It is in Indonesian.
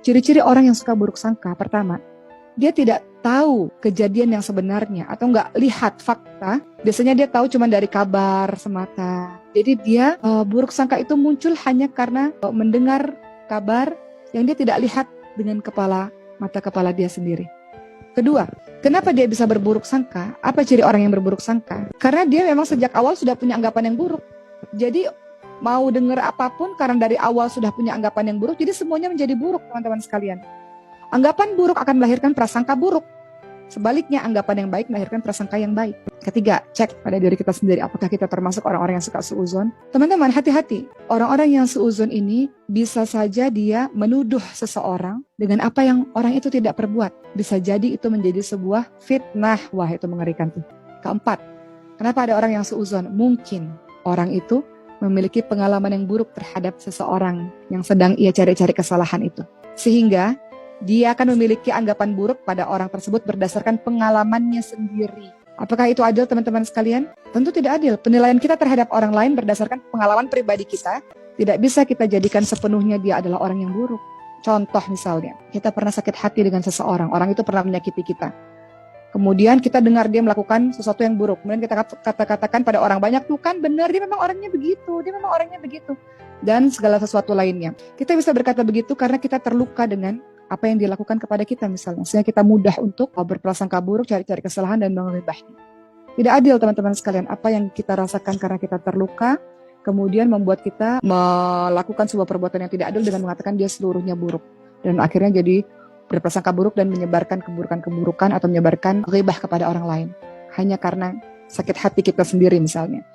Ciri-ciri orang yang suka buruk sangka, pertama, dia tidak tahu kejadian yang sebenarnya atau nggak lihat fakta. Biasanya dia tahu cuma dari kabar semata. Jadi dia buruk sangka itu muncul hanya karena mendengar kabar yang dia tidak lihat dengan mata kepala dia sendiri. Kedua, kenapa dia bisa berburuk sangka? Apa ciri orang yang berburuk sangka? Karena dia memang sejak awal sudah punya anggapan yang buruk. Jadi mau dengar apapun karena dari awal sudah punya anggapan yang buruk, jadi semuanya menjadi buruk, teman-teman sekalian. Anggapan buruk akan melahirkan prasangka buruk. Sebaliknya, anggapan yang baik melahirkan prasangka yang baik. Ketiga, cek pada diri kita sendiri, apakah kita termasuk orang-orang yang suka suuzon. Teman-teman, hati-hati. Orang-orang yang suuzon ini bisa saja dia menuduh seseorang dengan apa yang orang itu tidak perbuat. Bisa jadi itu menjadi sebuah fitnah. Wah, itu mengerikan tuh. Keempat, kenapa ada orang yang suuzon? Mungkin orang itu memiliki pengalaman yang buruk terhadap seseorang yang sedang ia cari-cari kesalahan itu. Sehingga dia akan memiliki anggapan buruk pada orang tersebut berdasarkan pengalamannya sendiri. Apakah itu adil, teman-teman sekalian? Tentu tidak adil. Penilaian kita terhadap orang lain berdasarkan pengalaman pribadi kita tidak bisa kita jadikan sepenuhnya dia adalah orang yang buruk. Contoh misalnya, kita pernah sakit hati dengan seseorang, orang itu pernah menyakiti kita. Kemudian kita dengar dia melakukan sesuatu yang buruk. Kemudian kita katakan pada orang banyak, tuh kan benar, dia memang orangnya begitu. Dan segala sesuatu lainnya. Kita bisa berkata begitu karena kita terluka dengan apa yang dilakukan kepada kita misalnya. Sehingga kita mudah untuk berprasangka buruk, cari-cari kesalahan dan mengibahnya. Tidak adil, teman-teman sekalian. Apa yang kita rasakan karena kita terluka, kemudian membuat kita melakukan sebuah perbuatan yang tidak adil dengan mengatakan dia seluruhnya buruk. Dan akhirnya jadi berprasangka buruk dan menyebarkan keburukan-keburukan atau menyebarkan ghibah kepada orang lain. Hanya karena sakit hati kita sendiri misalnya.